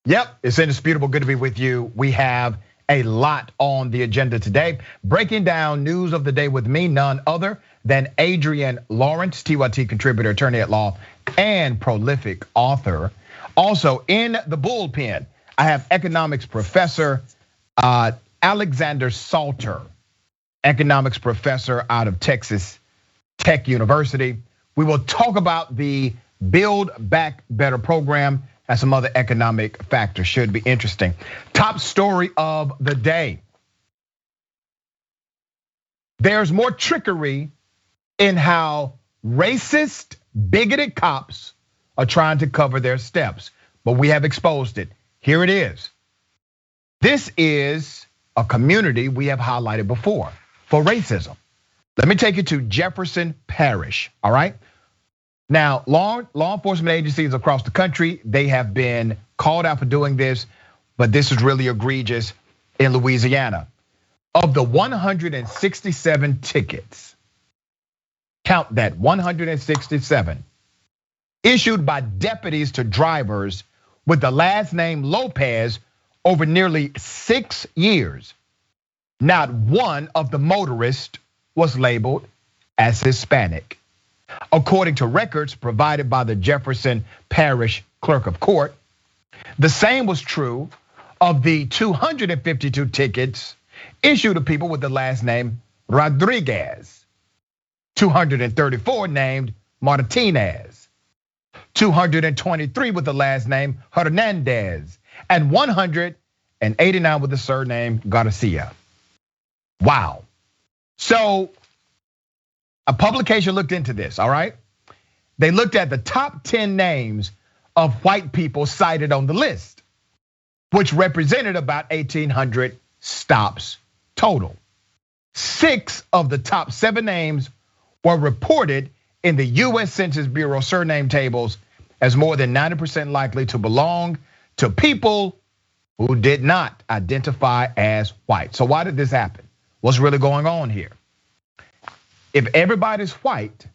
Yep, it's indisputable. Good to be with you. We have a lot on the agenda today. Breaking down news of the day with me, none other than Adrienne Lawrence, TYT contributor, attorney at law, and prolific author. Also in the bullpen, I have economics professor Alexander Salter, economics professor out of Texas Tech University. We will talk about the Build Back Better program and some other economic factors. Should be interesting. Top story of the day. There's more trickery in how racist, bigoted cops are trying to cover their steps, but we have exposed it. Here it is. This is a community we have highlighted before for racism. Let me take you to Jefferson Parish, all right? Now, law enforcement agencies across the country, they have been called out for doing this, but this is really egregious in Louisiana. Of the 167 tickets, count that, 167, issued by deputies to drivers with the last name Lopez over nearly 6 years, not one of the motorists was labeled as Hispanic. According to records provided by the Jefferson Parish Clerk of Court, the same was true of the 252 tickets issued to people with the last name Rodriguez, 234 named Martinez, 223 with the last name Hernandez, and 189 with the surname Garcia. Wow. So a publication looked into this, all right? They looked at the top 10 names of white people cited on the list, which represented about 1,800 stops total. 6 of the top 7 names were reported in the US Census Bureau surname tables as more than 90% likely to belong to people who did not identify as white. So why did this happen? What's really going on here? If everybody's white,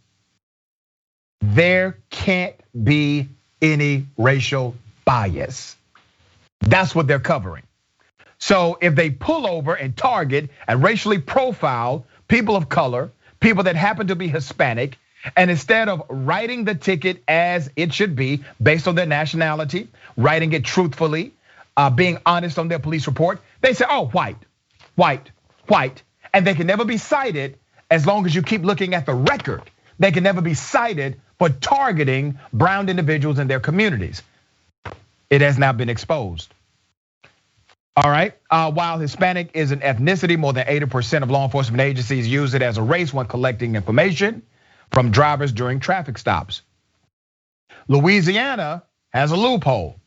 there can't be any racial bias. That's what they're covering. So if they pull over and target and racially profile people of color, people that happen to be Hispanic, and instead of writing the ticket as it should be based on their nationality, writing it truthfully, being honest on their police report, they say, oh, white, white, white, and they can never be cited. As long as you keep looking at the record, they can never be cited for targeting brown individuals in their communities. It has now been exposed. All right, while Hispanic is an ethnicity, more than 80% of law enforcement agencies use it as a race when collecting information from drivers during traffic stops. Louisiana has a loophole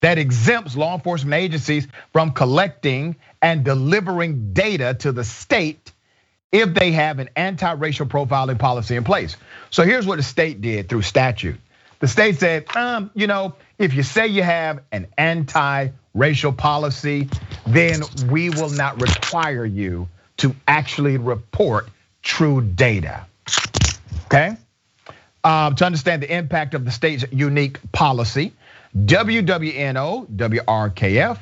that exempts law enforcement agencies from collecting and delivering data to the state if they have an anti-racial profiling policy in place. So here's what the state did through statute. The state said, if you say you have an anti-racial policy, then we will not require you to actually report true data, okay? To understand the impact of the state's unique policy, WWNO, WRKF,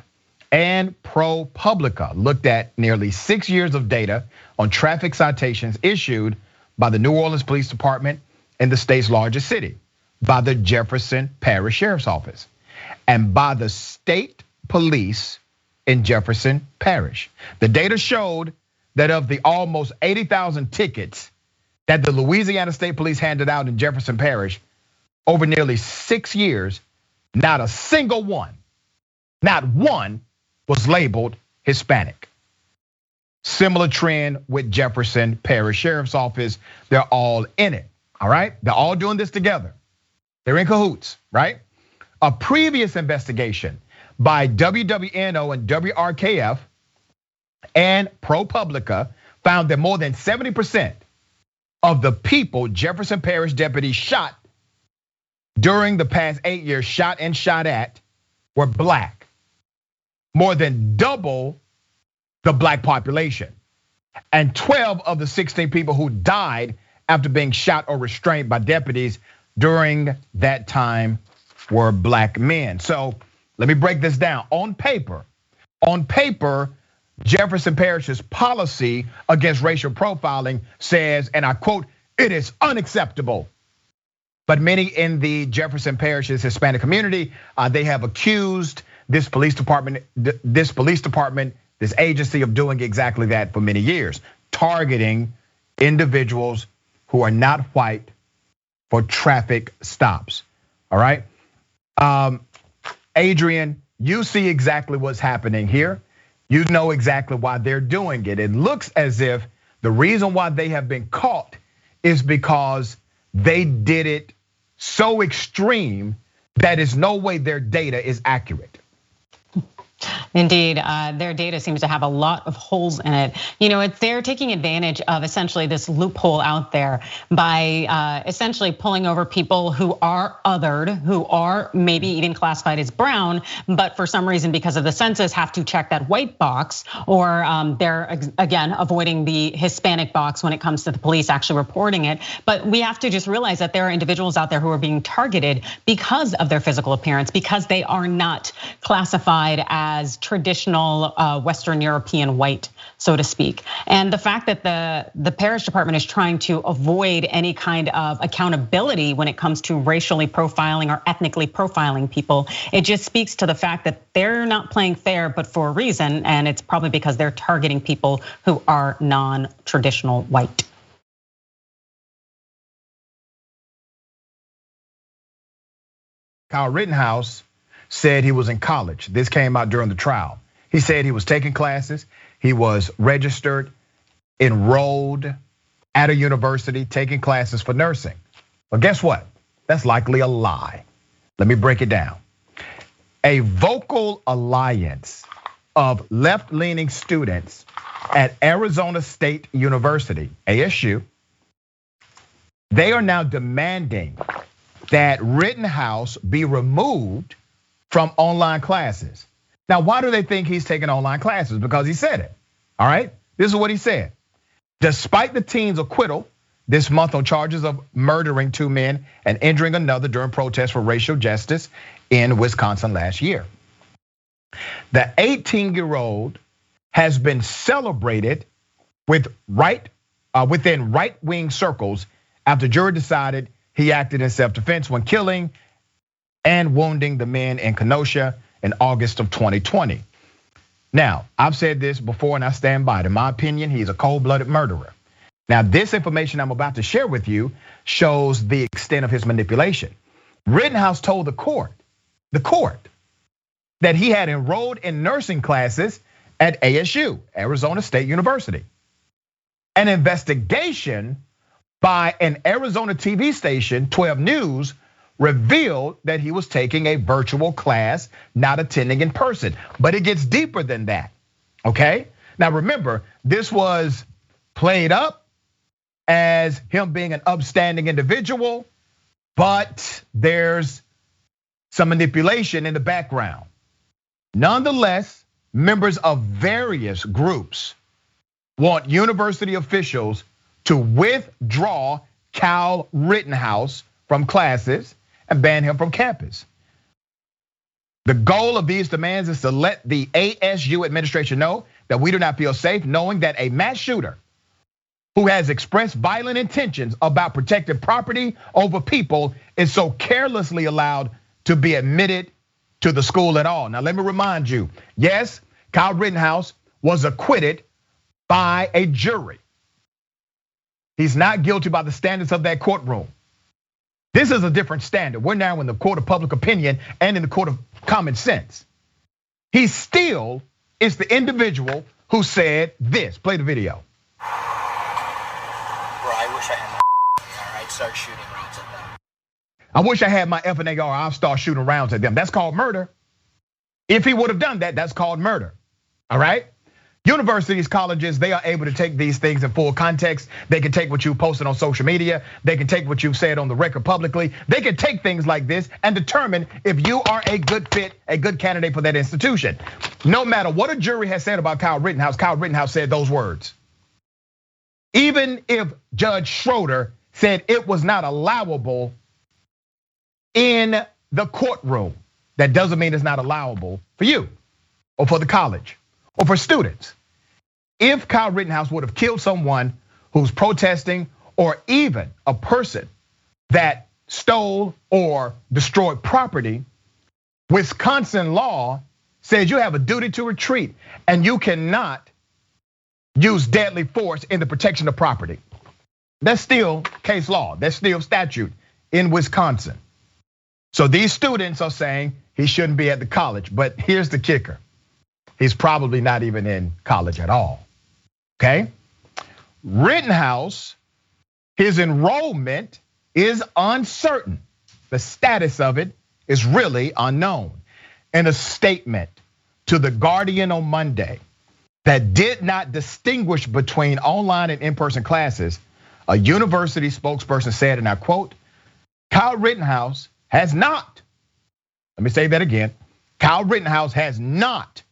and ProPublica looked at nearly 6 years of data on traffic citations issued by the New Orleans Police Department in the state's largest city, by the Jefferson Parish Sheriff's Office, and by the state police in Jefferson Parish. The data showed that of the almost 80,000 tickets that the Louisiana State Police handed out in Jefferson Parish over nearly 6 years, not a single one, not one was labeled Hispanic. Similar trend with Jefferson Parish Sheriff's Office. They're all in it, all right? They're all doing this together. They're in cahoots, right? A previous investigation by WWNO and WRKF and ProPublica found that more than 70% of the people Jefferson Parish deputies shot during the past 8 years, shot and shot at, were black. More than double the black population. And 12 of the 16 people who died after being shot or restrained by deputies during that time were black men. So Let me break this down. On paper, Jefferson Parish's policy against racial profiling says, and I quote, "It is unacceptable." But many in the Jefferson Parish's Hispanic community, they have accused this police department, this agency of doing exactly that for many years, targeting individuals who are not white for traffic stops. All right, Adrienne, you see exactly what's happening here. You know exactly why they're doing it. It looks as if the reason why they have been caught is because they did it so extreme that is no way their data is accurate. Indeed, their data seems to have a lot of holes in it. They're taking advantage of essentially this loophole out there by essentially pulling over people who are othered, who are maybe even classified as brown, but for some reason, because of the census, have to check that white box, or they're again avoiding the Hispanic box when it comes to the police actually reporting it. But we have to just realize that there are individuals out there who are being targeted because of their physical appearance, because they are not classified as traditional Western European white, so to speak. And the fact that the parish department is trying to avoid any kind of accountability when it comes to racially profiling or ethnically profiling people, it just speaks to the fact that they're not playing fair, but for a reason, and it's probably because they're targeting people who are non-traditional white. Kyle Rittenhouse said he was in college. This came out during the trial. He said he was taking classes. He was registered, enrolled at a university, taking classes for nursing. But guess what? That's likely a lie. Let me break it down. A vocal alliance of left-leaning students at Arizona State University, ASU, they are now demanding that Rittenhouse be removed from online classes. Now, why do they think he's taking online classes? Because he said it, all right? This is what he said. Despite the teen's acquittal this month on charges of murdering 2 men and injuring another during protests for racial justice in Wisconsin last year, the 18-year-old has been celebrated within right-wing circles after jury decided he acted in self-defense when killing and wounding the men in Kenosha in August of 2020. Now, I've said this before and I stand by it. In my opinion, he's a cold-blooded murderer. Now, this information I'm about to share with you shows the extent of his manipulation. Rittenhouse told the court, that he had enrolled in nursing classes at ASU, Arizona State University. An investigation by an Arizona TV station, 12 News, revealed that he was taking a virtual class, not attending in person. But it gets deeper than that, okay? Now remember, this was played up as him being an upstanding individual, but there's some manipulation in the background. Nonetheless, members of various groups want university officials to withdraw Kyle Rittenhouse from classes and ban him from campus. The goal of these demands is to let the ASU administration know that we do not feel safe knowing that a mass shooter who has expressed violent intentions about protecting property over people is so carelessly allowed to be admitted to the school at all. Now, let me remind you, yes, Kyle Rittenhouse was acquitted by a jury. He's not guilty by the standards of that courtroom. This is a different standard. We're now in the court of public opinion and in the court of common sense. He still is the individual who said this. Play the video. Bro, I wish I had my all right, start shooting rounds at them. I wish I had my F and AR, I'll start shooting rounds at them. That's called murder. If he would have done that, that's called murder, all right? Universities, colleges, they are able to take these things in full context. They can take what you posted on social media. They can take what you've said on the record publicly. They can take things like this and determine if you are a good fit, a good candidate for that institution. No matter what a jury has said about Kyle Rittenhouse said those words. Even if Judge Schroeder said it was not allowable in the courtroom, that doesn't mean it's not allowable for you or for the college or for students. If Kyle Rittenhouse would have killed someone who's protesting, or even a person that stole or destroyed property, Wisconsin law says you have a duty to retreat and you cannot use deadly force in the protection of property. That's still case law. That's still statute in Wisconsin. So these students are saying he shouldn't be at the college, but here's the kicker. He's probably not even in college at all, okay? Rittenhouse, his enrollment is uncertain. The status of it is really unknown. In a statement to The Guardian on Monday that did not distinguish between online and in-person classes, a university spokesperson said, and I quote, Kyle Rittenhouse has not, let me say that again, Kyle Rittenhouse has not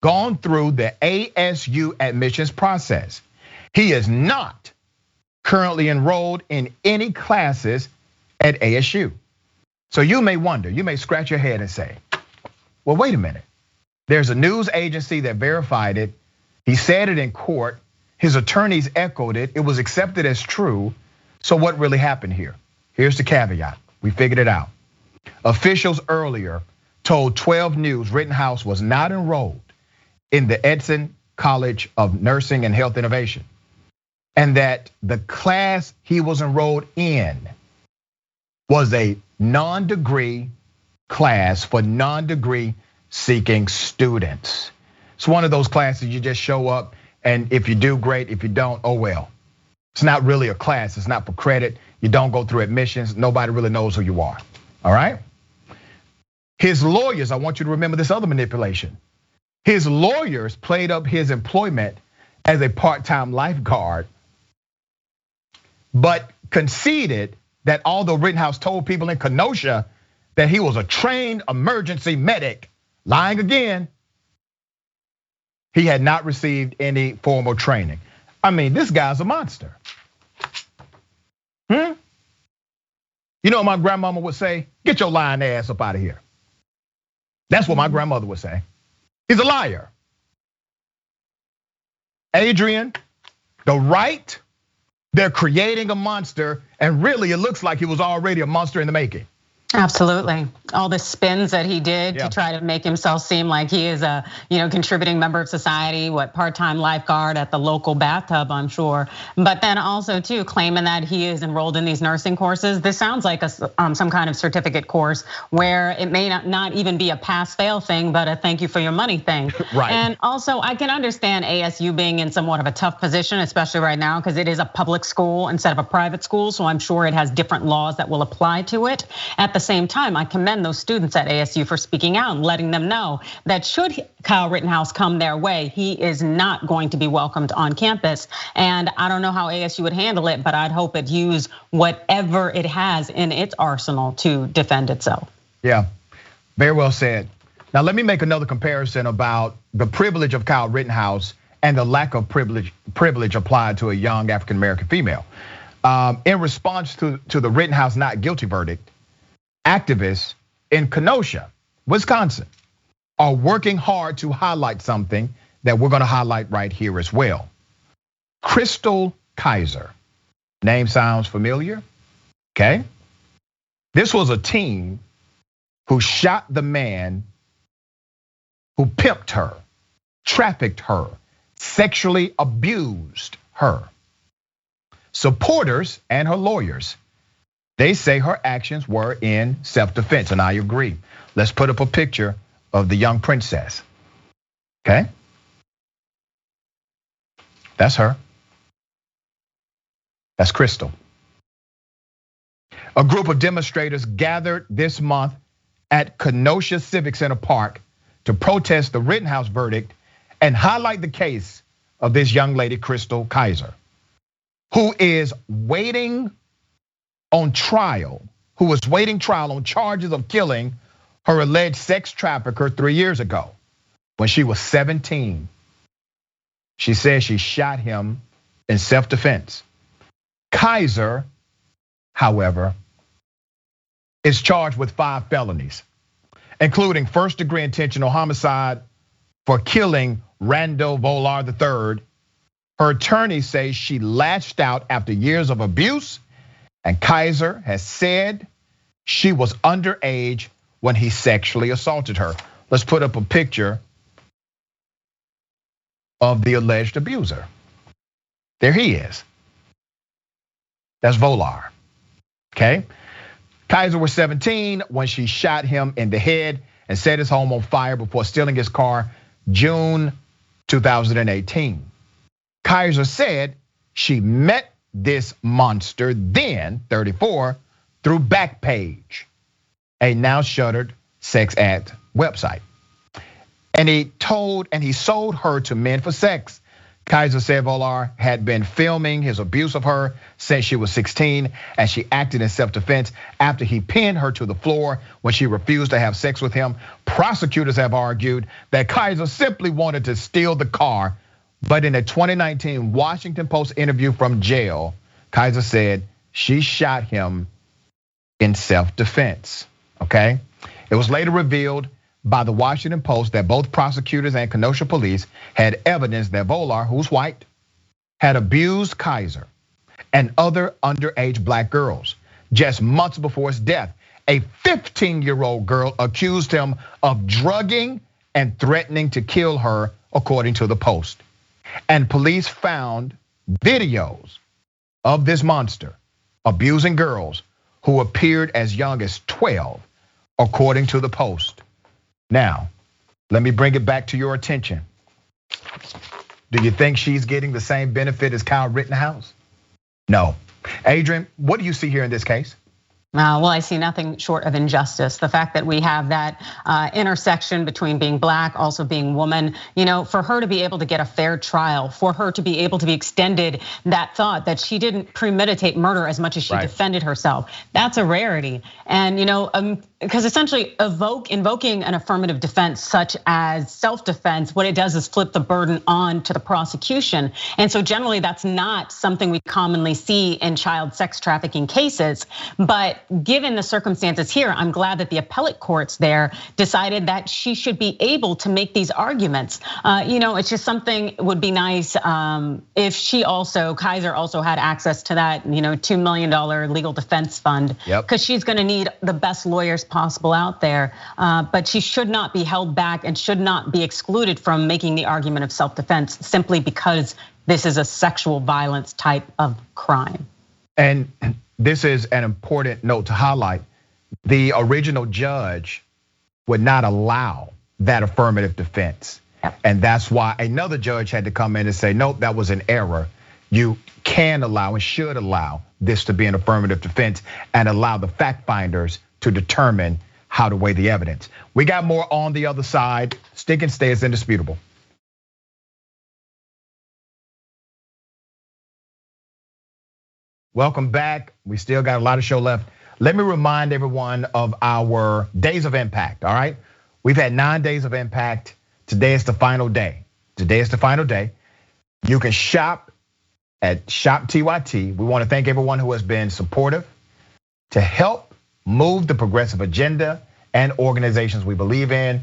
gone through the ASU admissions process. He is not currently enrolled in any classes at ASU. So you may wonder, you may scratch your head and say, well, wait a minute. There's a news agency that verified it. He said it in court. His attorneys echoed it. It was accepted as true. So what really happened here? Here's the caveat. We figured it out. Officials earlier told 12 News Rittenhouse was not enrolled in the Edson College of Nursing and Health Innovation, and that the class he was enrolled in was a non-degree class for non-degree seeking students. It's one of those classes you just show up, and if you do, great. If you don't, oh well. It's not really a class. It's not for credit. You don't go through admissions. Nobody really knows who you are, all right? His lawyers, I want you to remember this other manipulation. His lawyers played up his employment as a part-time lifeguard, but conceded that although Rittenhouse told people in Kenosha that he was a trained emergency medic, lying again, he had not received any formal training. I mean, this guy's a monster. You know what my grandmama would say? Get your lying ass up out of here. That's what my grandmother would say. He's a liar. Adrienne, the right, they're creating a monster, and really it looks like he was already a monster in the making. Absolutely. All the spins that he did to try to make himself seem like he is a contributing member of society, part-time lifeguard at the local bathtub, I'm sure. But then also too, claiming that he is enrolled in these nursing courses. This sounds like some kind of certificate course where it may not even be a pass-fail thing, but a thank you for your money thing. Right. And also I can understand ASU being in somewhat of a tough position, especially right now, because it is a public school instead of a private school. So I'm sure it has different laws that will apply to it. At the same time, I commend those students at ASU for speaking out and letting them know that should Kyle Rittenhouse come their way, he is not going to be welcomed on campus. And I don't know how ASU would handle it, but I'd hope it use whatever it has in its arsenal to defend itself. Yeah, very well said. Now let me make another comparison about the privilege of Kyle Rittenhouse and the lack of privilege applied to a young African-American female. In response to the Rittenhouse not guilty verdict, activists in Kenosha, Wisconsin, are working hard to highlight something that we're gonna highlight right here as well. Chrystul Kizer, name sounds familiar, okay? This was a teen who shot the man who pimped her, trafficked her, sexually abused her. Supporters and her lawyers, they say her actions were in self-defense, and I agree. Let's put up a picture of the young princess, okay? That's her. That's Chrystul. A group of demonstrators gathered this month at Kenosha Civic Center Park to protest the Rittenhouse verdict and highlight the case of this young lady, Chrystul Kizer, who is waiting on trial, who was waiting trial on charges of killing her alleged sex trafficker 3 years ago when she was 17. She says she shot him in self-defense. Kizer, however, is charged with 5 felonies. including first-degree intentional homicide for killing Randall Volar III. Her attorney says she lashed out after years of abuse, and Kizer has said she was underage when he sexually assaulted her. Let's put up a picture of the alleged abuser. There he is. That's Volar, okay? Kizer was 17 when she shot him in the head and set his home on fire before stealing his car June 2018. Kizer said she met this monster, then 34, through Backpage, a now shuttered sex act website. And he sold her to men for sex. Kizer said Volar had been filming his abuse of her since she was 16, and she acted in self-defense after he pinned her to the floor when she refused to have sex with him. Prosecutors have argued that Kizer simply wanted to steal the car, but in a 2019 Washington Post interview from jail, Kizer said she shot him in self-defense, okay? It was later revealed by the Washington Post that both prosecutors and Kenosha police had evidence that Volar, who's white, had abused Kizer and other underage black girls. Just months before his death, a 15-year-old girl accused him of drugging and threatening to kill her, according to the Post. And police found videos of this monster abusing girls who appeared as young as 12, according to the Post. Now, let me bring it back to your attention. Do you think she's getting the same benefit as Kyle Rittenhouse? No. Adrienne, what do you see here in this case? Well, I see nothing short of injustice. The fact that we have that intersection between being black, also being woman, for her to be able to get a fair trial, for her to be able to be extended that thought that she didn't premeditate murder as much as she defended herself, that's a rarity. And because essentially invoking an affirmative defense such as self-defense, what it does is flip the burden on to the prosecution. And so generally that's not something we commonly see in child sex trafficking cases. But given the circumstances here, I'm glad that the appellate courts there decided that she should be able to make these arguments. It's just something would be nice if Kizer also had access to that, $2 million legal defense fund, because she's gonna need the best lawyers possible out there. But she should not be held back and should not be excluded from making the argument of self-defense simply because this is a sexual violence type of crime. And this is an important note to highlight. The original judge would not allow that affirmative defense. And that's why another judge had to come in and say, nope, that was an error. You can allow and should allow this to be an affirmative defense and allow the fact finders to determine how to weigh the evidence. We got more on the other side. Stick and stay is indisputable. Welcome back. We still got a lot of show left. Let me remind everyone of our days of impact, all right? We've had 9 days of impact. Today is the final day. You can shop at Shop TYT. We want to thank everyone who has been supportive to help move the progressive agenda and organizations we believe in.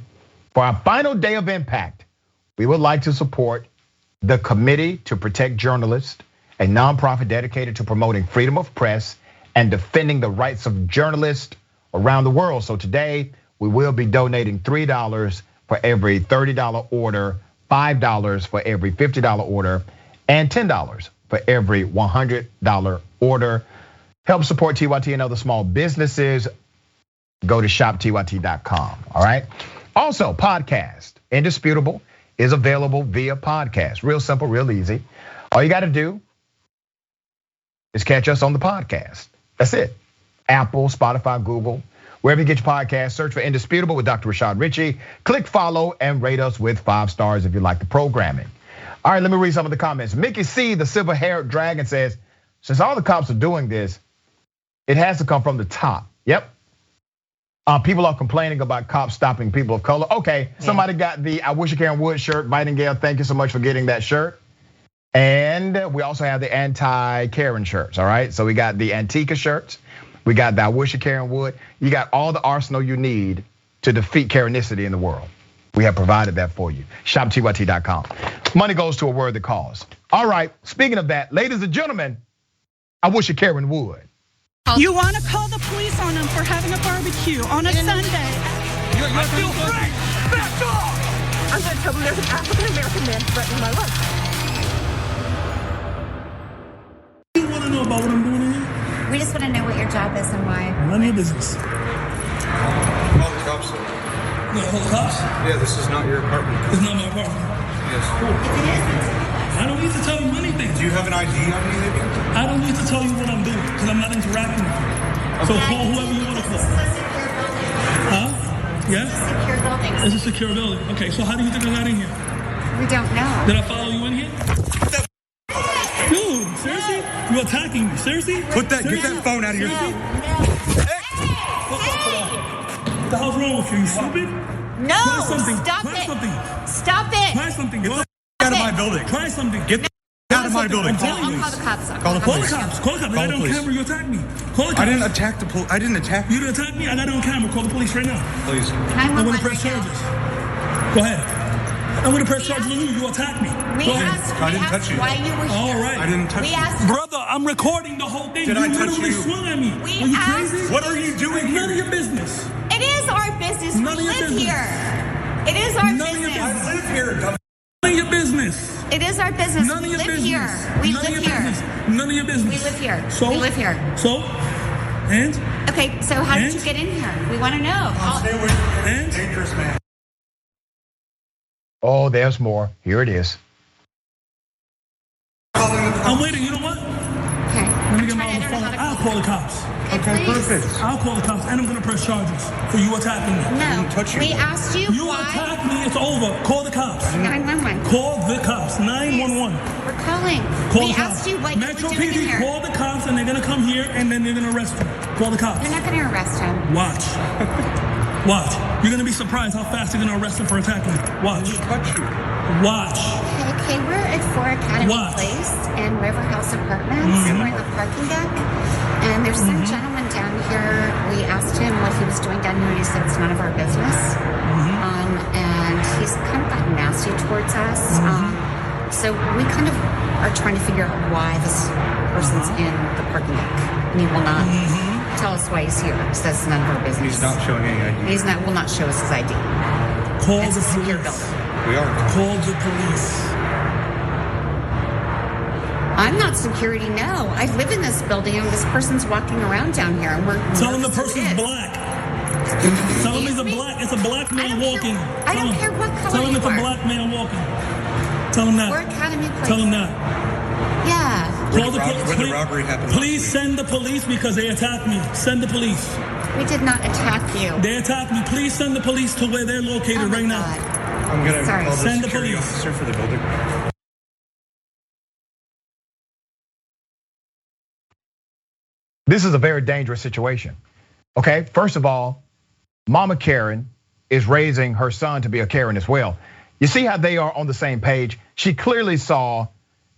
For our final day of impact, we would like to support the Committee to Protect Journalists, a nonprofit dedicated to promoting freedom of press and defending the rights of journalists around the world. So today, we will be donating $3 for every $30 order, $5 for every $50 order, and $10 for every $100 order. Help support TYT and other small businesses. Go to shoptyt.com, all right? Also, podcast, Indisputable, is available via podcast. Real simple, real easy. All you gotta do is catch us on the podcast. That's it. Apple, Spotify, Google, wherever you get your podcast, search for Indisputable with Dr. Rashad Ritchie. Click follow and rate us with 5 stars if you like the programming. All right, let me read some of the comments. Mickey C, the silver-haired dragon, says, since all the cops are doing this, it has to come from the top. Yep. People are complaining about cops stopping people of color. Okay, somebody got the I Wish You Karen Wood shirt. Vitingale, thank you so much for getting that shirt. And we also have the anti-Karen shirts, all right? So we got the Antica shirts. We got the I Wish You Karen Wood. You got all the arsenal you need to defeat Karenicity in the world. We have provided that for you. ShopTYT.com. Money goes to a worthy cause. All right, speaking of that, ladies and gentlemen, I wish a Karen would. You want to call the police on them for having a barbecue on a Sunday. I feel free! Back off! I'm going to tell them there's an African-American man threatening my life. You want to know about what I'm doing in here? We just want to know what your job is and why. None of your business. Call the cops. No, call the cops? Yeah, this is not your apartment. It's not my apartment. Yes. If it is, I don't need to tell you anything. Do you have an ID on you, maybe? I don't need to tell you what I'm doing because I'm not interacting with you. So call whoever you want to call. Huh? Yeah? secure building. It's a secure building. Okay, so how do you think I got in here? We don't know. Did I follow you in here? Dude, seriously? You attacking me? Seriously? Get that phone out of your Seriously? What the hell's wrong with you? You stupid? No, Try something. stop Try it. something. Stop it. Try something. Get out of my building. Try something. Get out of my building. I'm telling you. I'll call the cops. Call the Call the police. cops. Call the cops. I Call got the it on police. camera. You attacked me. Call the cops. I didn't attack the police. I didn't attack you. You didn't attack me. I got it on camera. Call the police right now. Please. I'm going to 911 press right now. charges. Go ahead. I'm going to press charges on you. You attacked me. We Go ahead. asked, I we didn't asked touch you. why you were here. All right. I didn't touch We you. asked, Brother, I'm recording the whole thing. Did you I touch literally you? swung at me. We Are you asked- crazy? What are you doing None of here? your business. it is our business. None We of your live business. here. It is our None of your business. business. I live here, dumb. None of your business. It is our business. None of We your live business. here. We None of live your here. business. None of your business. We live here. So? We live here. So? And? Okay, so how did And? you get in here? We want to know. Stay away from me. And? Dangerous man. Oh, there's more. Here it is. I'm waiting. You know what? Okay. Let me get I'm my trying other to phone. learn how I'll to call the cops. Okay, please. perfect. I'll call the cops, and I'm going to press charges for you attacking me. No, touch you. we asked you You why. attack me, it's over. Call the cops. 911. Call the cops. 911. We're calling. Call We the cops. asked you what Metro you were doing in PD, here. call the cops, and they're going to come here, and then they're going to arrest you. Call the cops. They're not going to arrest him. Watch. Watch. You're going to be surprised how fast they're going to arrest him for attacking me. Watch. Touch you. Watch. Okay, we're at 4 Academy What? Place in River House Apartments. We're in the parking deck. And there's some gentleman down here. We asked him what he was doing down here, and he said it's none of our business. And he's kind of gotten nasty towards us. So we kind of are trying to figure out why this person's in the parking deck. And he will not tell us why he's here. He says it's none of our business. He's not showing any ID. He's not, will not show us his ID. Call It's the a secure police. building. We are. Call the police. I'm not security, no. I live in this building and this person's walking around down here and we're Tell him the nervous person's as it is. black. Tell him he's a black. It's a black man walking. I don't care what color Tell him you it's a are. black man walking. Tell him We're that. Academy Place. Tell him that. Yeah. Where the robbery happened last Please week. send the police because they attacked me. Send the police. We did not attack you. They attacked me. Please send the police to where they're located Oh my right now. God. I'm going to Sorry. call the Send the security police. officer for the building. This is a very dangerous situation. Okay, first of all, Mama Karen is raising her son to be a Karen as well. You see how they are on the same page? She clearly saw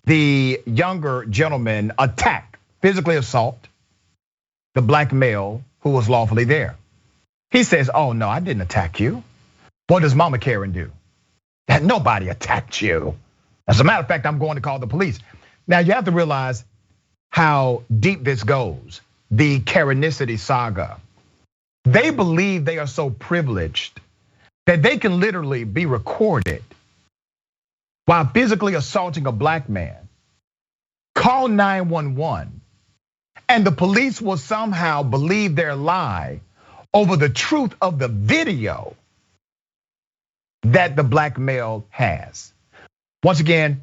the younger gentleman attack, physically assault the black male who was lawfully there. He says, oh no, I didn't attack you. What does Mama Karen do? That nobody attacked you. As a matter of fact, I'm going to call the police. Now you have to realize how deep this goes, the Karenicity saga. They believe they are so privileged that they can literally be recorded while physically assaulting a black man, call 911, and the police will somehow believe their lie over the truth of the video that the black male has. Once again,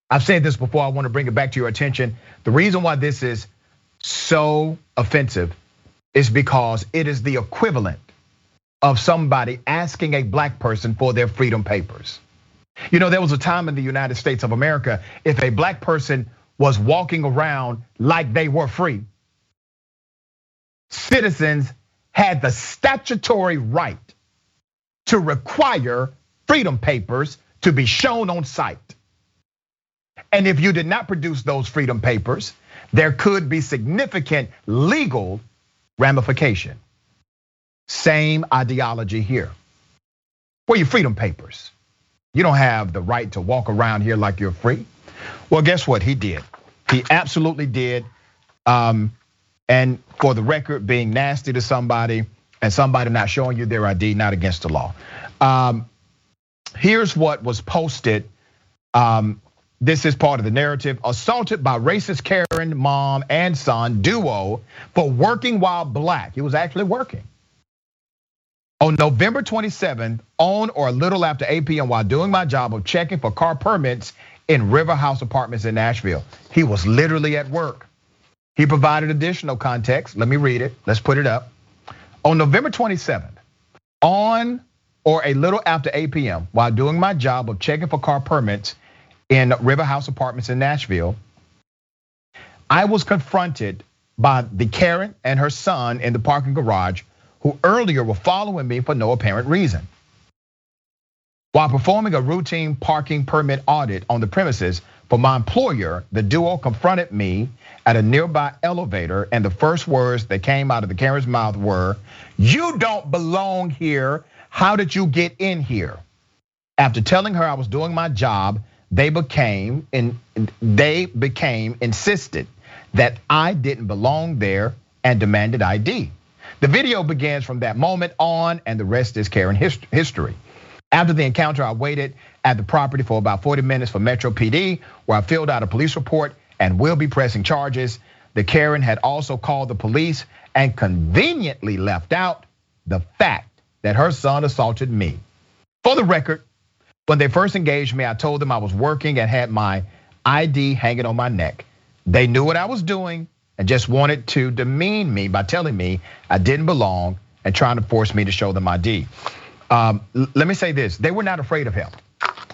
I've said this before, I want to bring it back to your attention. The reason why this is so offensive is because it is the equivalent of somebody asking a black person for their freedom papers. You know, there was a time in the United States of America, if a black person was walking around like they were free, citizens had the statutory right to require freedom papers to be shown on site. And if you did not produce those freedom papers, there could be significant legal ramification. Same ideology here. Where your freedom papers? You don't have the right to walk around here like you're free. Well, guess what? He did. He absolutely did. And for the record, being nasty to somebody and somebody not showing you their ID, not against the law. Here's what was posted. This is part of the narrative. Assaulted by racist Karen mom and son duo for working while black. He was actually working. On November 27th, on or a little after 8 p.m. while doing my job of checking for car permits in River House Apartments in Nashville. He was literally at work. He provided additional context. Let me read it. Let's put it up. On November 27th, on or a little after 8 p.m. while doing my job of checking for car permits in River House Apartments in Nashville, I was confronted by the Karen and her son in the parking garage who earlier were following me for no apparent reason. While performing a routine parking permit audit on the premises for my employer, the duo confronted me at a nearby elevator, and the first words that came out of the Karen's mouth were, "You don't belong here. How did you get in here?" After telling her I was doing my job, they became insisted that I didn't belong there and demanded ID. The video begins from that moment on, and the rest is Karen history. After the encounter, I waited at the property for about 40 minutes for Metro PD, where I filled out a police report and will be pressing charges. The Karen had also called the police and conveniently left out the fact that her son assaulted me. For the record, when they first engaged me, I told them I was working and had my ID hanging on my neck. They knew what I was doing and just wanted to demean me by telling me I didn't belong and trying to force me to show them ID. Let me say this, they were not afraid of him,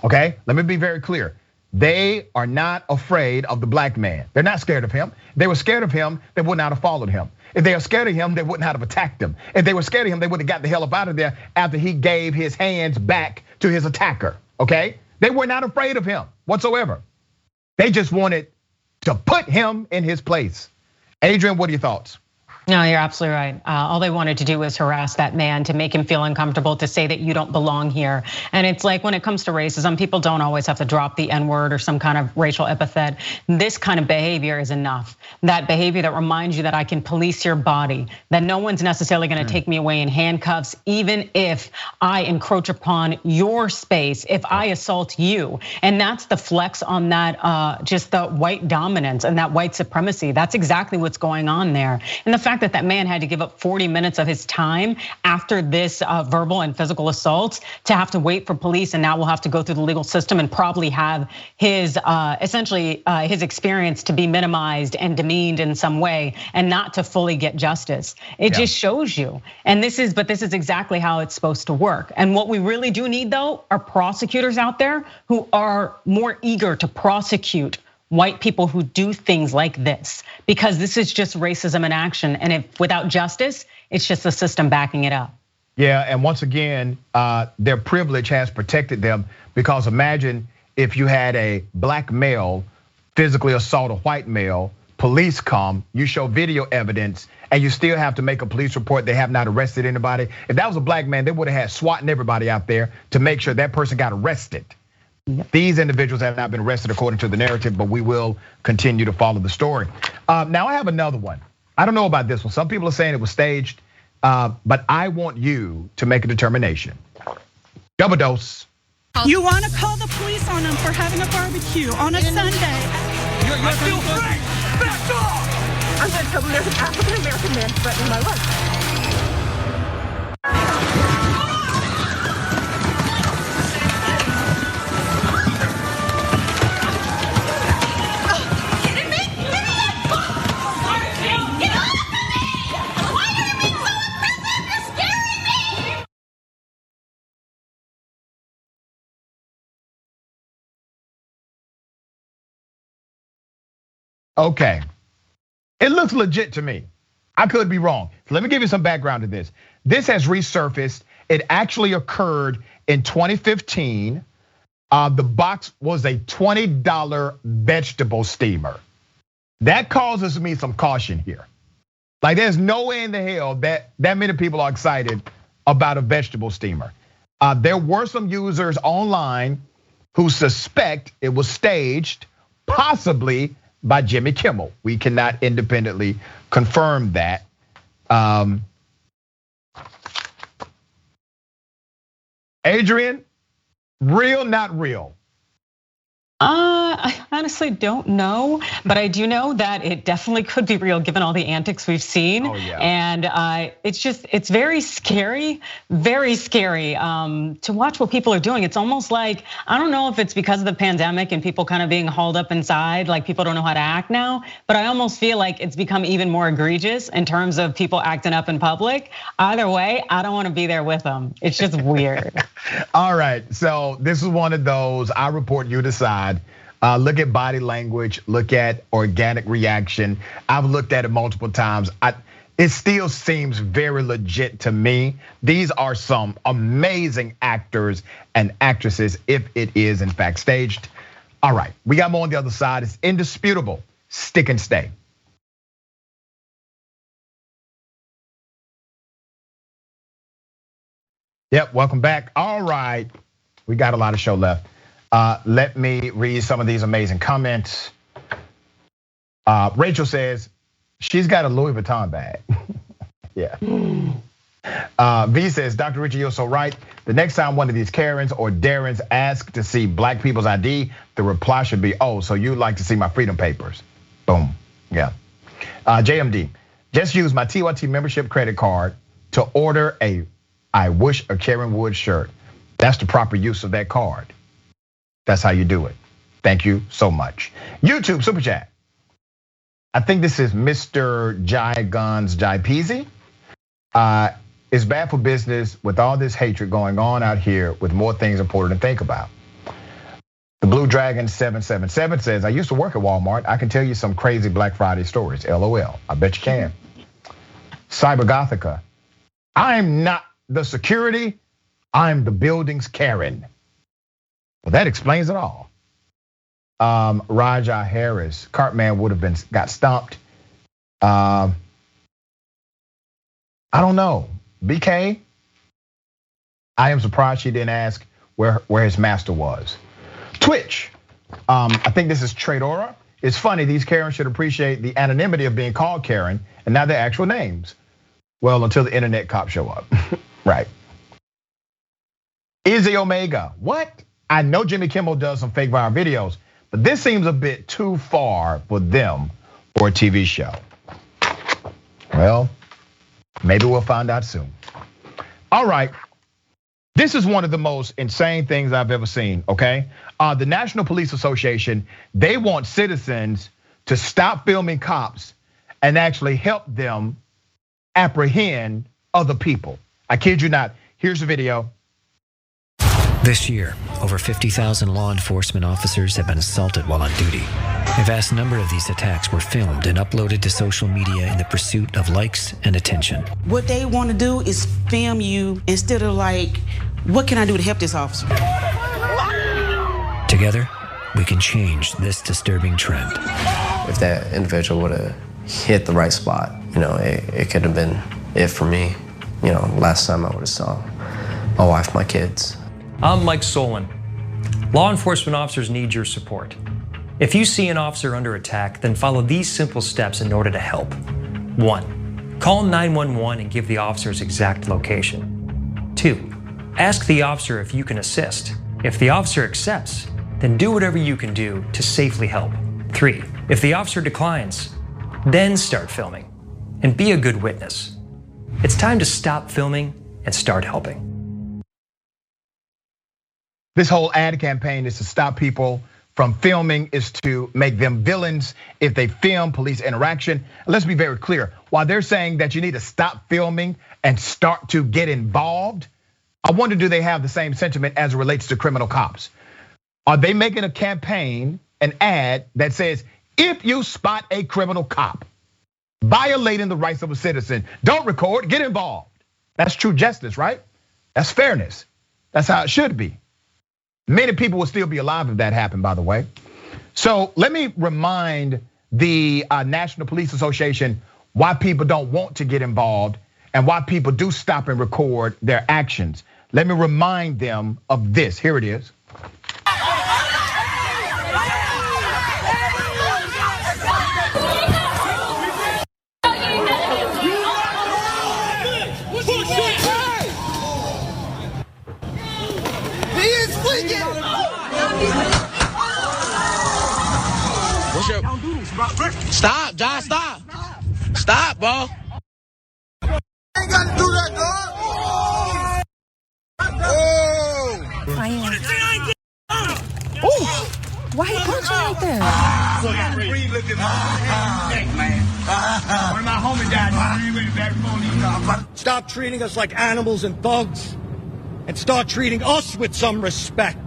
okay? Let me be very clear. They are not afraid of the black man. They're not scared of him. If they were scared of him, they would not have followed him. If they are scared of him, they wouldn't have attacked him. If they were scared of him, they would have got the hell up out of there after he gave his hands back to his attacker, okay? They were not afraid of him whatsoever. They just wanted to put him in his place. Adrienne, what are your thoughts? No, you're absolutely right. All they wanted to do was harass that man to make him feel uncomfortable, to say that you don't belong here. And it's like when it comes to racism, people don't always have to drop the N-word or some kind of racial epithet. This kind of behavior is enough. That behavior that reminds you that I can police your body, that no one's necessarily gonna take me away in handcuffs, even if I encroach upon your space, if I assault you. And that's the flex on that, just the white dominance and that white supremacy. That's exactly what's going on there. And the fact that that man had to give up 40 minutes of his time after this verbal and physical assaults to have to wait for police, and now we'll have to go through the legal system and probably have his essentially his experience to be minimized and demeaned in some way, and not to fully get justice. It just shows you. And this is exactly how it's supposed to work. And what we really do need, though, are prosecutors out there who are more eager to prosecute white people who do things like this, because this is just racism in action. And if without justice, it's just the system backing it up. Yeah, and once again, their privilege has protected them, because imagine if you had a black male physically assault a white male, police come, you show video evidence, and you still have to make a police report. They have not arrested anybody. If that was a black man, they would have had SWAT and everybody out there to make sure that person got arrested. These individuals have not been arrested according to the narrative, but we will continue to follow the story. Now I have another one. I don't know about this one. Some people are saying it was staged, but I want you to make a determination. Double dose. You want to call the police on them for having a barbecue on a Sunday. I feel free. Back off! I'm going to tell them there's an African-American man threatening my life. Okay, it looks legit to me. I could be wrong. So let me give you some background to this. This has resurfaced. It actually occurred in 2015. The box was a $20 vegetable steamer. That causes me some caution here. Like there's no way in the hell that many people are excited about a vegetable steamer. There were some users online who suspect it was staged, possibly by Jimmy Kimmel. We cannot independently confirm that. Adrienne, real, not real? I honestly don't know, but I do know that it definitely could be real given all the antics we've seen. Oh, yeah. And it's very scary to watch what people are doing. It's almost like, I don't know if it's because of the pandemic and people kind of being hauled up inside, like people don't know how to act now, but I almost feel like it's become even more egregious in terms of people acting up in public. Either way, I don't want to be there with them. It's just weird. All right, so this is one of those, I report, you decide. Look at body language, look at organic reaction. I've looked at it multiple times. It still seems very legit to me. These are some amazing actors and actresses if it is in fact staged. All right, we got more on the other side. It's indisputable, stick and stay. Yep, welcome back. All right, we got a lot of show left. Let me read some of these amazing comments. Rachel says, she's got a Louis Vuitton bag. Yeah. V says, Dr. Richie, you're so right. The next time one of these Karens or Darrens ask to see black people's ID, the reply should be, oh, so you'd like to see my freedom papers. Boom, yeah. JMD, just use my TYT membership credit card to order a I wish a Karen would shirt. That's the proper use of that card. That's how you do it. Thank you so much. YouTube Super Chat. I think this is Mr. Jai Guns Jai Peasy. It's bad for business with all this hatred going on out here with more things important to think about. The Blue Dragon 777 says, I used to work at Walmart. I can tell you some crazy Black Friday stories. LOL, I bet you can. Cyber Gothica, I'm not the security, I'm the building's Karen. Well, that explains it all. Raja Harris, Cartman would have got stomped. I don't know. BK, I am surprised she didn't ask where his master was. Twitch, I think this is Tradora. It's funny, these Karens should appreciate the anonymity of being called Karen and not their actual names. Well, until the internet cops show up, right? Izzy Omega, what? I know Jimmy Kimmel does some fake viral videos, but this seems a bit too far for them for a TV show. Well, maybe we'll find out soon. All right, this is one of the most insane things I've ever seen, okay? The National Police Association, they want citizens to stop filming cops and actually help them apprehend other people. I kid you not, here's the video. This year, over 50,000 law enforcement officers have been assaulted while on duty. A vast number of these attacks were filmed and uploaded to social media in the pursuit of likes and attention. What they want to do is film you instead of like, what can I do to help this officer? Together, we can change this disturbing trend. If that individual would have hit the right spot, it could have been it for me. Last time I would have saw my wife, my kids. I'm Mike Solon. Law enforcement officers need your support. If you see an officer under attack, then follow these simple steps in order to help. 1, call 911 and give the officer's exact location. 2, ask the officer if you can assist. If the officer accepts, then do whatever you can do to safely help. 3, if the officer declines, then start filming and be a good witness. It's time to stop filming and start helping. This whole ad campaign is to stop people from filming, is to make them villains if they film police interaction. And let's be very clear, while they're saying that you need to stop filming and start to get involved, I wonder, do they have the same sentiment as it relates to criminal cops? Are they making a campaign, an ad that says, if you spot a criminal cop violating the rights of a citizen, don't record, get involved. That's true justice, right? That's fairness. That's how it should be. Many people will still be alive if that happened, by the way. So let me remind the National Police Association why people don't want to get involved and why people do stop and record their actions. Let me remind them of this. Here it is. What's your... Stop, John, stop. Stop, bro. Ain't gotta do that, dog. Oh! Why he punching like that? Stop treating us like animals and thugs and start treating us with some respect.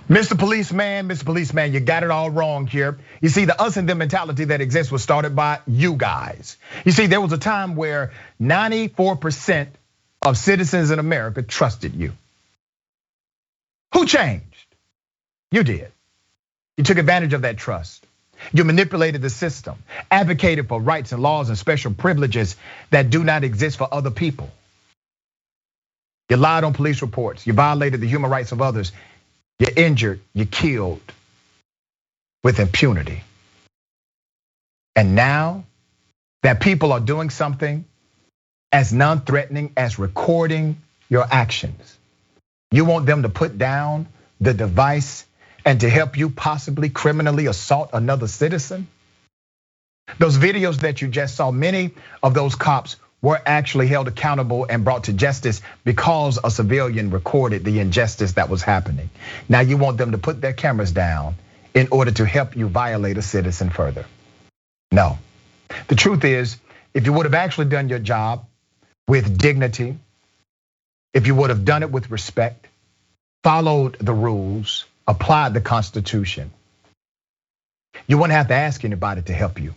Mr. Policeman, you got it all wrong here. You see, the us and them mentality that exists was started by you guys. You see, there was a time where 94% of citizens in America trusted you. Who changed? You did. You took advantage of that trust. You manipulated the system, advocated for rights and laws and special privileges that do not exist for other people. You lied on police reports. You violated the human rights of others. You injured, you killed with impunity. And now that people are doing something as non-threatening as recording your actions, you want them to put down the device and to help you possibly criminally assault another citizen? Those videos that you just saw, many of those cops were actually held accountable and brought to justice because a civilian recorded the injustice that was happening. Now you want them to put their cameras down in order to help you violate a citizen further. No, the truth is, if you would have actually done your job with dignity, if you would have done it with respect, followed the rules, applied the Constitution, you wouldn't have to ask anybody to help you.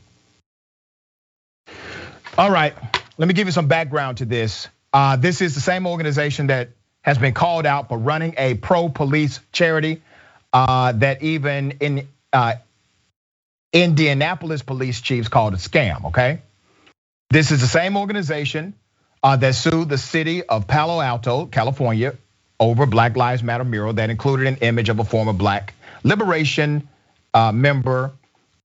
All right. Let me give you some background to this. This is the same organization that has been called out for running a pro-police charity that even in Indianapolis police chiefs called a scam, okay? This is the same organization that sued the city of Palo Alto, California, over Black Lives Matter mural that included an image of a former Black Liberation member,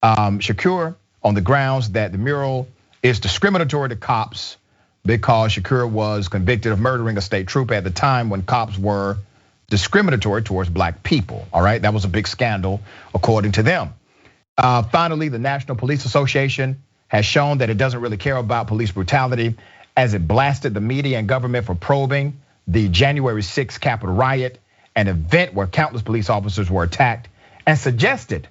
Shakur, on the grounds that the mural is discriminatory to cops because Shakur was convicted of murdering a state trooper at the time when cops were discriminatory towards Black people. All right, that was a big scandal according to them. Finally, the National Police Association has shown that it doesn't really care about police brutality as it blasted the media and government for probing the January 6th Capitol riot, an event where countless police officers were attacked, and suggested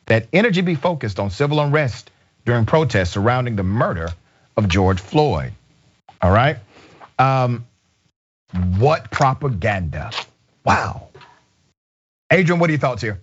that energy be focused on civil unrest during protests surrounding the murder of George Floyd. All right, what propaganda? Wow. Adrienne, what are your thoughts here?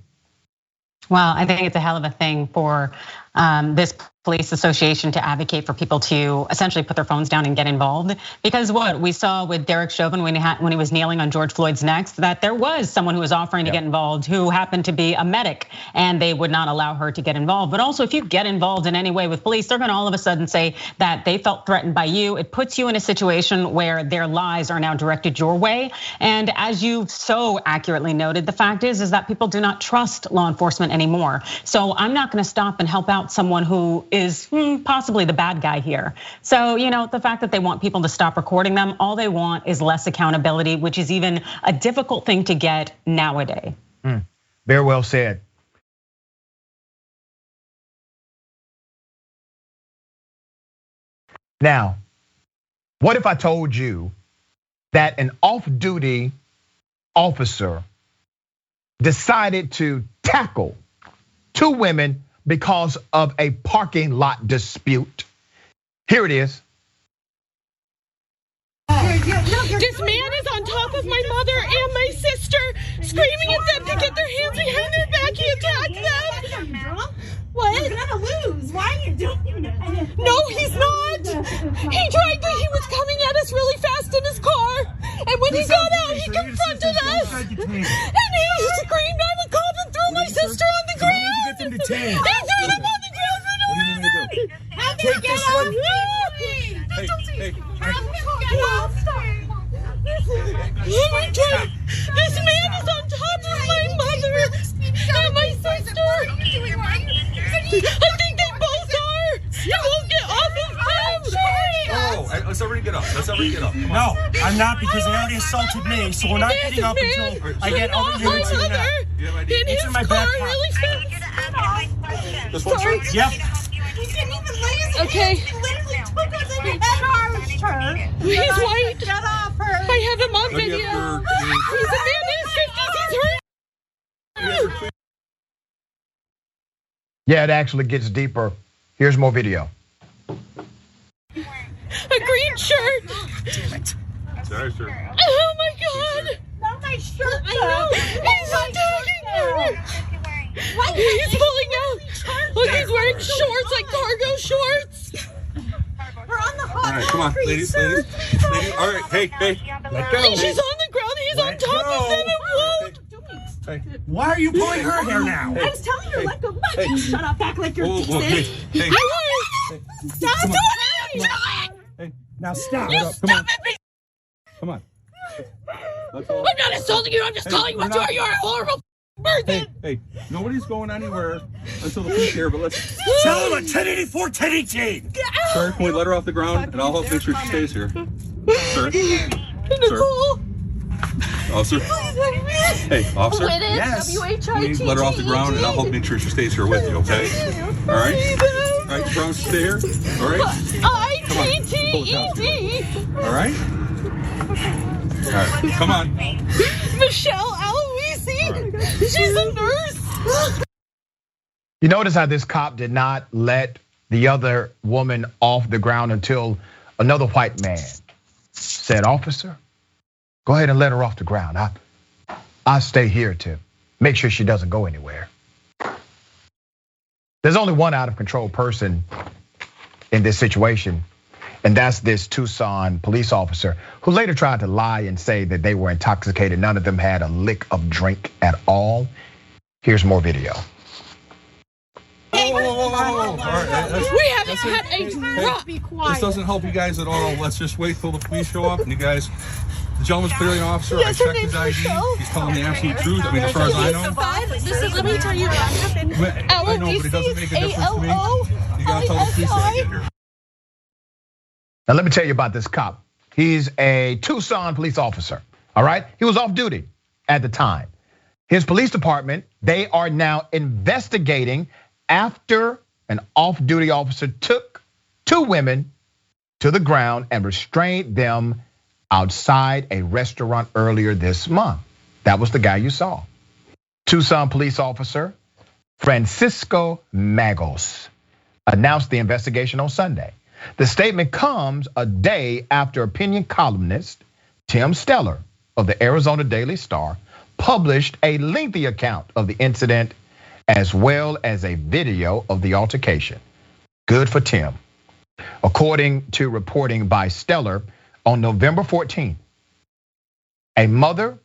Well, I think it's a hell of a thing for this police association to advocate for people to essentially put their phones down and get involved. Because what we saw with Derek Chauvin when he was kneeling on George Floyd's neck, that there was someone who was offering to get involved who happened to be a medic, and they would not allow her to get involved. But also, if you get involved in any way with police, they're gonna all of a sudden say that they felt threatened by you. It puts you in a situation where their lies are now directed your way. And as you so accurately noted, the fact is that people do not trust law enforcement anymore. So I'm not gonna stop and help out someone who is possibly the bad guy here. So, the fact that they want people to stop recording them, all they want is less accountability, which is even a difficult thing to get nowadays. Very well said. Now, what if I told you that an off-duty officer decided to tackle two women because of a parking lot dispute? Here it is. This man is on top of my mother and my sister, screaming at them to get their hands behind their back. He attacked them. What? You're gonna lose. Why are you doing that? No, he's not. He was coming at us really fast in his car. And when he got out, he confronted us. And he screamed, "I'm a cop," and threw my sister on the ground. hands. He threw them on the ground for no reason. Take this one. Hey. This man is on top of my mother and my sister. I think they both are. You won't get off of him. Oh, let's everybody get up. Come on. No, I'm not because they already assaulted me, so we're not getting up until I get other units in there. It's in my back pocket. This one, sir? Yep. Okay. He literally took us and charged her. He's white. Get off her. I have him on video. He's a man in his 50s. He's hurt. Yeah, it actually gets deeper. Here's more video. A green shirt. Damn it. Sorry, sir. Oh my God. Not my shirt. I know. He's attacking her. He's pulling out. Look, he's wearing shorts, like cargo shorts. We're on the hot. All right, come on, ladies. All right, hey. Let go. She's on the ground. He's on top of them and won't. Hey. Why are you pulling her hair now? I was telling you, let go. Shut up, act like you're decent. Hey. Stop doing it. Hey. Now stop. Come on. I'm not assaulting you. I'm just calling you. You're a horrible person. Hey, nobody's going anywhere until the police here, but let's... Tell him a 1084, 1018. Sir, can we let her off the ground, and I'll help make sure she stays here. Sir? Nicole. Officer? Hey, officer? Yes. Please let her off the ground, and I'll help make sure she stays here with you, okay? All right? All right, you promise to stay here? All right? I-T-T-E-D. All right? All right, come on. Michelle Aloisi. She's a nurse. You notice how this cop did not let the other woman off the ground until another white man said, "Officer, go ahead and let her off the ground. I'll stay here to make sure she doesn't go anywhere." There's only one out of control person in this situation, and that's this Tucson police officer who later tried to lie and say that they were intoxicated. None of them had a lick of drink at all. Here's more video. All right, We haven't had a drop. Be quiet. this doesn't help you guys at all. Let's just wait till the police show up, and you guys... The gentleman's clearly an officer. Yes, I her checked his name's ID. Michelle. He's telling the absolute truth. I mean, as far as I know. This is, let me tell you what happened. I know, but it doesn't make a difference to me. You gotta tell the police that I get here. Now let me tell you about this cop. He's a Tucson police officer, all right? He was off duty at the time. His police department, they are now investigating after an off-duty officer took two women to the ground and restrained them outside a restaurant earlier this month. That was the guy you saw. Tucson police officer Francisco Magos announced the investigation on Sunday. The statement comes a day after opinion columnist Tim Steller of the Arizona Daily Star published a lengthy account of the incident as well as a video of the altercation. Good for Tim. According to reporting by Steller, on November 14th, a mother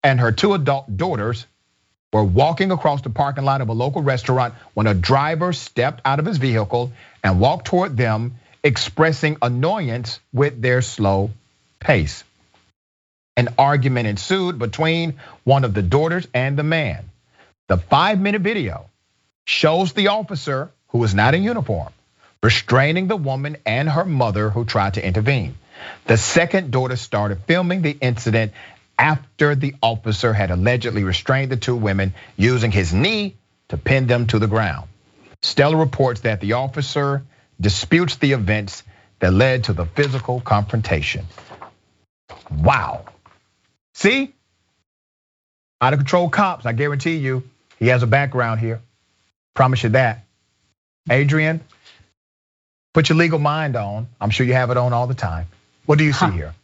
and her two adult daughters were walking across the parking lot of a local restaurant when a driver stepped out of his vehicle and walked toward them, expressing annoyance with their slow pace. An argument ensued between one of the daughters and the man. The 5-minute video shows the officer, who is not in uniform, restraining the woman and her mother who tried to intervene. The second daughter started filming the incident after the officer had allegedly restrained the two women using his knee to pin them to the ground. Steller reports that the officer disputes the events that led to the physical confrontation. Wow. See? Out of control cops, I guarantee you, he has a background here. Promise you that. Adrienne, put your legal mind on. I'm sure you have it on all the time. What do you see here?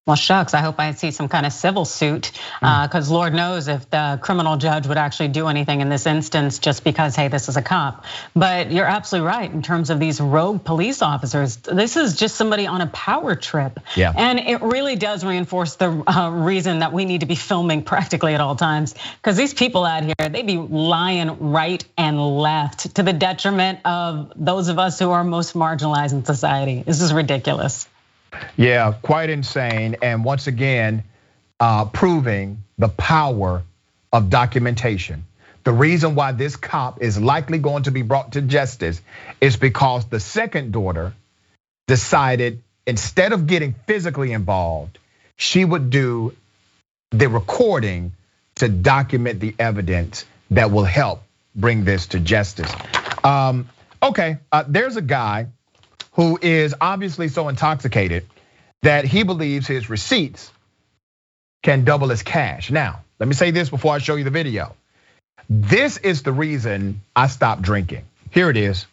Well, shucks, I hope I see some kind of civil suit, because Lord knows if the criminal judge would actually do anything in this instance just because, hey, this is a cop. But you're absolutely right in terms of these rogue police officers. This is just somebody on a power trip. Yeah. And it really does reinforce the reason that we need to be filming practically at all times, because these people out here, they be lying right and left to the detriment of those of us who are most marginalized in society. This is ridiculous. Yeah, quite insane. And once again, proving the power of documentation. The reason why this cop is likely going to be brought to justice is because the second daughter decided instead of getting physically involved, she would do the recording to document the evidence that will help bring this to justice. Okay, there's a guy who is obviously so intoxicated that he believes his receipts can double as cash. Now, let me say this before I show you the video. This is the reason I stopped drinking. Here it is.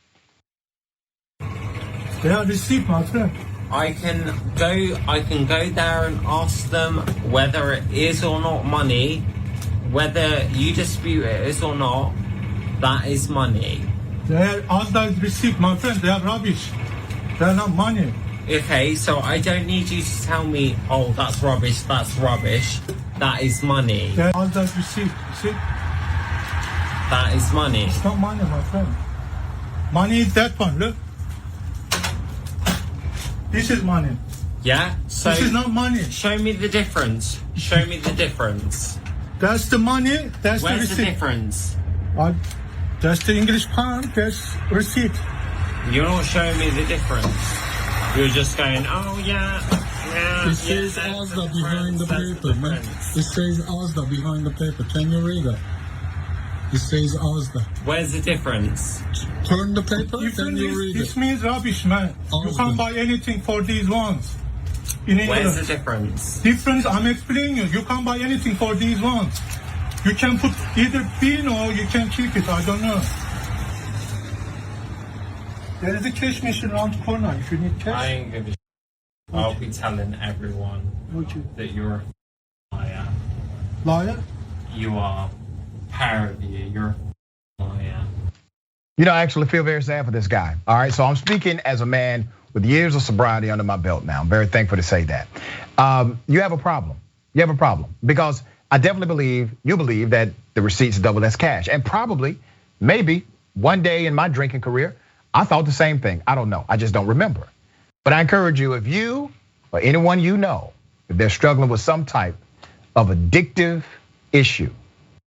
Yeah, receipt, my friend. I can go there and ask them whether it is or not money, whether you dispute it is or not, that is money. All that receipt, my friend, they are rubbish. They're not money. Okay, so I don't need you to tell me, oh, that's rubbish, that is money. All that receipt, see? That is money. It's not money, my friend. Money is that one, look. This is money. Yeah, so this is not money. Show me the difference. Show me the difference. That's the money, that's Where's the receipt. The difference? That's the English pound, that's receipt. You're not showing me the difference. You're just going, oh yeah. It says Asda behind the paper, man. It says Asda behind the paper. Can you read it? It says Asda. Where's the difference? Turn the paper, then you read it. This means rubbish, man. Asda. You can't buy anything for these ones. In England. Where's the difference? Difference, I'm explaining you. You can't buy anything for these ones. You can put either pin or you can keep it, I don't know. There is a cash machine around the corner if you need cash. I ain't gonna. I'll be telling everyone that you're a liar. Liar? You are. Proud of you. You're a liar. You know, I actually feel very sad for this guy. All right, so I'm speaking as a man with years of sobriety under my belt now. I'm very thankful to say that. You have a problem. You have a problem because I definitely believe you believe that the receipts double as cash, and probably, maybe one day in my drinking career, I thought the same thing. I don't know. I just don't remember. But I encourage you, if you or anyone you know, if they're struggling with some type of addictive issue,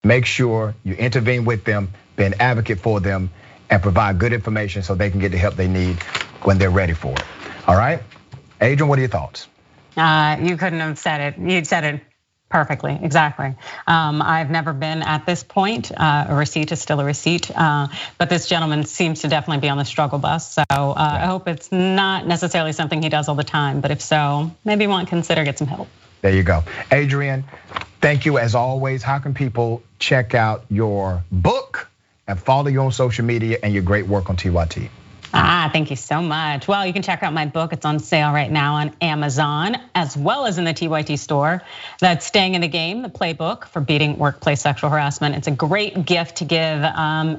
make sure you intervene with them, be an advocate for them, and provide good information so they can get the help they need when they're ready for it. All right? Adrienne, what are your thoughts? You couldn't have said it. You said it perfectly, exactly. I've never been at this point. A receipt is still a receipt, but this gentleman seems to definitely be on the struggle bus. So I hope it's not necessarily something he does all the time, but if so, maybe you want to consider get some help. There you go. Adrienne, thank you as always. How can people check out your book and follow you on social media and your great work on TYT? Thank you so much. Well, you can check out my book. It's on sale right now on Amazon, as well as in the TYT store. That's Staying in the Game, the playbook for beating workplace sexual harassment. It's a great gift to give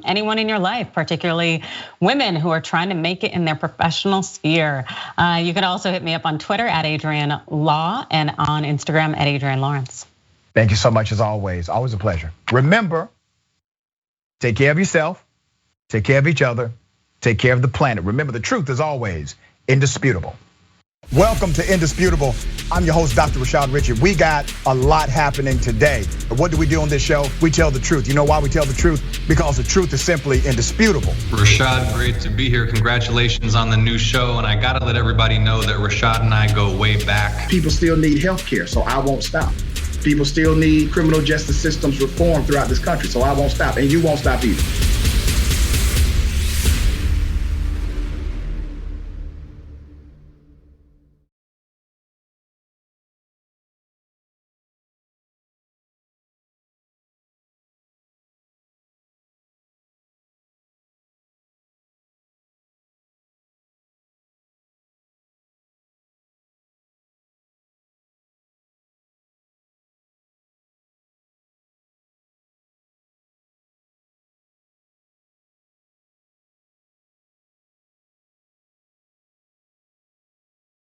anyone in your life, particularly women who are trying to make it in their professional sphere. You can also hit me up on Twitter at Adrienne Law and on Instagram at Adrienne Lawrence. Thank you so much as always. Always a pleasure. Remember, take care of yourself, take care of each other, take care of the planet. Remember, the truth is always indisputable. Welcome to Indisputable. I'm your host, Dr. Rashad Richard. We got a lot happening today. What do we do on this show? We tell the truth. You know why we tell the truth? Because the truth is simply indisputable. Rashad, great to be here. Congratulations on the new show. And I gotta let everybody know that Rashad and I go way back. People still need health care, so I won't stop. People still need criminal justice systems reform throughout this country, so I won't stop, and you won't stop either.